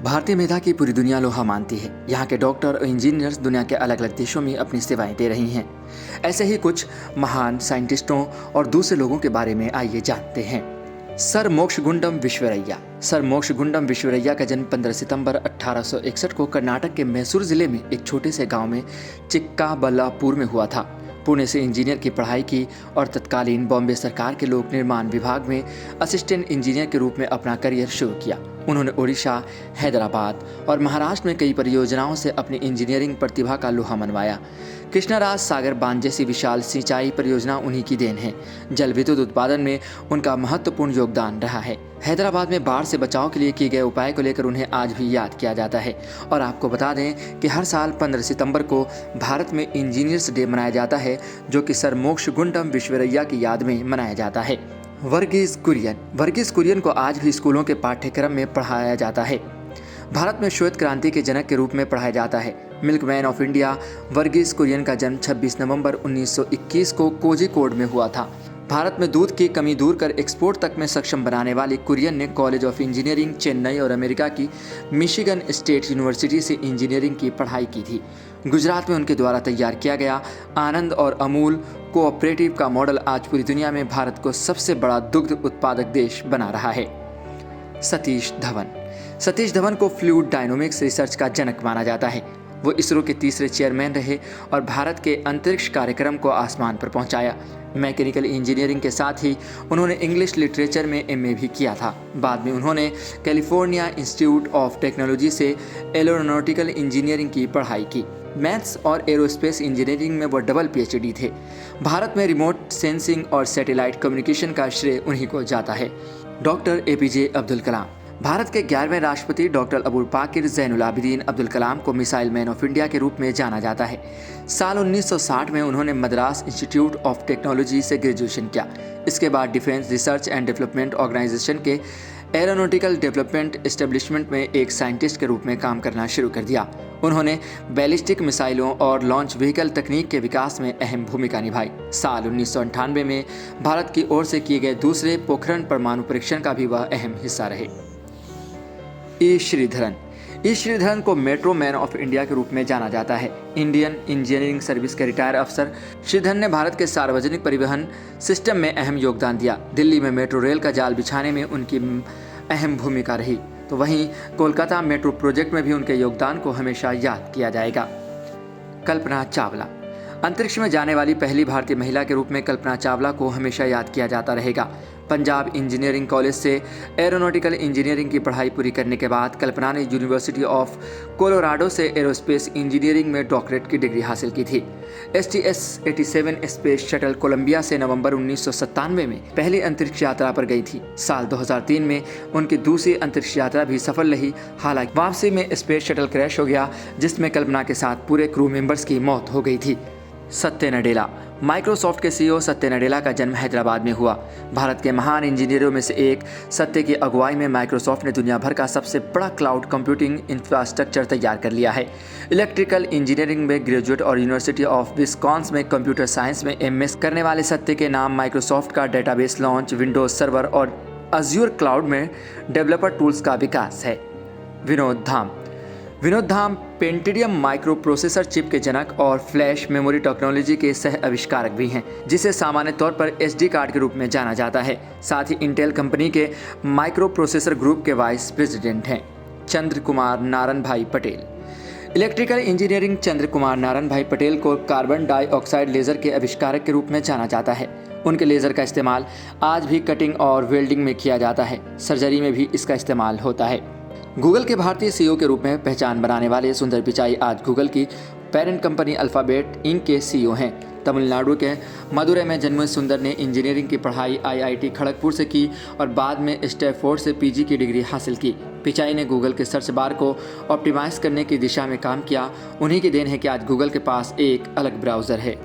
भारतीय मेधा की पूरी दुनिया लोहा मानती है। यहाँ के डॉक्टर और इंजीनियर्स दुनिया के अलग अलग देशों में अपनी सेवाएं दे रही हैं। ऐसे ही कुछ महान साइंटिस्टों और दूसरे लोगों के बारे में आइए जानते हैं। सर मोक्षगुंडम विश्वेश्वरैया। सर मोक्षगुंडम विश्वेश्वरैया का जन्म 15 सितंबर 1861 को कर्नाटक के मैसूर जिले में एक छोटे से गांव में चिक्काबल्लापुर में हुआ था। पुणे से इंजीनियर की पढ़ाई की और तत्कालीन बॉम्बे सरकार के लोक निर्माण विभाग में असिस्टेंट इंजीनियर के रूप में अपना करियर शुरू किया। उन्होंने ओडिशा, हैदराबाद और महाराष्ट्र में कई परियोजनाओं से अपनी इंजीनियरिंग प्रतिभा का लोहा मनवाया। कृष्णराज सागर बांध जैसी विशाल सिंचाई परियोजना उन्हीं की देन है। जल विद्युत उत्पादन में उनका महत्वपूर्ण योगदान रहा है। हैदराबाद में बाढ़ से बचाव के लिए किए गए उपाय को लेकर उन्हें आज भी याद किया जाता है। और आपको बता दें कि हर साल 15 सितंबर को भारत में इंजीनियर्स डे मनाया जाता है, जो कि सर मोक्षगुंडम विश्वेश्वरैया की याद में मनाया जाता है। वर्गीस कुरियन को आज भी स्कूलों के पाठ्यक्रम में पढ़ाया जाता है। भारत में श्वेत क्रांति के जनक के रूप में पढ़ाया जाता है। Milkman of India Verghese Kurien का जन्म 26 नवंबर 1921 को कोझिकोड में हुआ था। भारत में दूध की कमी दूर कर एक्सपोर्ट तक में सक्षम बनाने वाले कुरियन ने कॉलेज ऑफ इंजीनियरिंग चेन्नई और अमेरिका की मिशिगन स्टेट यूनिवर्सिटी से इंजीनियरिंग की पढ़ाई की थी। गुजरात में उनके द्वारा तैयार किया गया आनंद और अमूल कोऑपरेटिव का मॉडल आज पूरी दुनिया में भारत को सबसे बड़ा दुग्ध उत्पादक देश बना रहा है। सतीश धवन को फ्लूइड डायनामिक्स रिसर्च का जनक माना जाता है। वो इसरो के तीसरे चेयरमैन रहे और भारत के अंतरिक्ष कार्यक्रम को आसमान पर पहुंचाया। मैकेनिकल इंजीनियरिंग के साथ ही उन्होंने इंग्लिश लिटरेचर में एमए भी किया था। बाद में उन्होंने कैलिफोर्निया इंस्टीट्यूट ऑफ टेक्नोलॉजी से एरोनॉटिकल इंजीनियरिंग की पढ़ाई की। मैथ्स और एरोस्पेस इंजीनियरिंग में वो डबल पीएचडी थे। भारत में रिमोट सेंसिंग और सैटेलाइट कम्युनिकेशन का श्रेय उन्हीं को जाता है। Doctor APJ Abdul Kalam. भारत के 11वें राष्ट्रपति डॉक्टर अबुल पाकिर ज़ैनुल आबिदीन अब्दुल कलाम को मिसाइल मैन ऑफ इंडिया के रूप में जाना जाता है। साल 1960 में उन्होंने मद्रास इंस्टीट्यूट ऑफ टेक्नोलॉजी से ग्रेजुएशन किया। इसके बाद defence research and development organisation के एरोनॉटिकल डेवलपमेंट एस्टेब्लिशमेंट में एक साइंटिस्ट के रूप में काम करना शुरू कर दिया। उन्होंने बैलिस्टिक मिसाइलों और लॉन्च व्हीकल तकनीक के विकास में अहम भूमिका निभाई। साल 1998 में भारत की ओर से किए गए दूसरे पोखरण परमाणु परीक्षण का भी वह अहम हिस्सा रहे। ई श्रीधरन को मेट्रो मैन ऑफ इंडिया के रूप में जाना जाता है। इंडियन इंजीनियरिंग सर्विस के रिटायर अफसर श्रीधरन ने भारत के सार्वजनिक परिवहन सिस्टम में अहम योगदान दिया। दिल्ली में मेट्रो रेल का जाल बिछाने में उनकी अहम भूमिका रही। तो वहीं कोलकाता मेट्रो प्रोजेक्ट में भी उनके योगदान को हमेशा याद किया जाएगा। कल्पना चावला। अंतरिक्ष में जाने वाली पहली भारतीय महिला के रूप में कल्पना चावला को हमेशा याद किया जाता रहेगा। पंजाब इंजीनियरिंग कॉलेज से एरोनॉटिकल इंजीनियरिंग की पढ़ाई पूरी करने के बाद कल्पना ने यूनिवर्सिटी ऑफ कोलोराडो से एरोस्पेस इंजीनियरिंग में डॉक्टरेट की डिग्री हासिल की थी। STS-87 स्पेस शटल कोलंबिया से नवंबर 1997 में पहली अंतरिक्ष यात्रा पर गई थी। साल 2003 में उनकी दूसरी अंतरिक्ष यात्रा भी सफल रही। हालांकि वापसी में स्पेस शटल क्रैश हो गया, जिसमें कल्पना के साथ पूरे क्रू मेंबर्स की मौत हो गई थी। सत्य नडेला। माइक्रोसॉफ्ट के CEO सत्य नडेला का जन्म हैदराबाद में हुआ। भारत के महान इंजीनियरों में से एक सत्य की अगुवाई में माइक्रोसॉफ्ट ने दुनिया भर का सबसे बड़ा क्लाउड कंप्यूटिंग इंफ्रास्ट्रक्चर तैयार कर लिया है। इलेक्ट्रिकल इंजीनियरिंग में ग्रेजुएट और यूनिवर्सिटी ऑफ विस्कॉन्सिन में कंप्यूटर साइंस में MS करने वाले सत्य के नाम माइक्रोसॉफ्ट का डेटाबेस लॉन्च, विंडोज सर्वर और अज्यूर क्लाउड में डेवलपर टूल्स का विकास है। विनोद धाम पेंटिडियम माइक्रो प्रोसेसर चिप के जनक और फ्लैश मेमोरी टेक्नोलॉजी के सह आविष्कारक भी हैं, जिसे सामान्य तौर पर SD कार्ड के रूप में जाना जाता है। साथ ही इंटेल कंपनी के माइक्रो प्रोसेसर ग्रुप के वाइस प्रेसिडेंट हैं। चंद्र कुमार नारायण भाई पटेल। इलेक्ट्रिकल इंजीनियरिंग चंद्र कुमार नारायण भाई पटेल को कार्बन डाइऑक्साइड लेज़र के आविष्कारक के रूप में जाना जाता है। उनके लेज़र का इस्तेमाल आज भी कटिंग और वेल्डिंग में किया जाता है। सर्जरी में भी इसका इस्तेमाल होता है। गूगल के भारतीय CEO के रूप में पहचान बनाने वाले सुंदर पिचाई आज गूगल की पेरेंट कंपनी अल्फ़ाबेट इंक के CEO हैं। तमिलनाडु के मदुरै में जन्मे सुंदर ने इंजीनियरिंग की पढ़ाई IIT खड़गपुर से की और बाद में स्टैनफोर्ड से PG की डिग्री हासिल की। पिचाई ने गूगल के सर्च बार को ऑप्टिमाइज़ करने की दिशा में काम किया। उन्हीं की देन है कि आज गूगल के पास एक अलग ब्राउज़र है।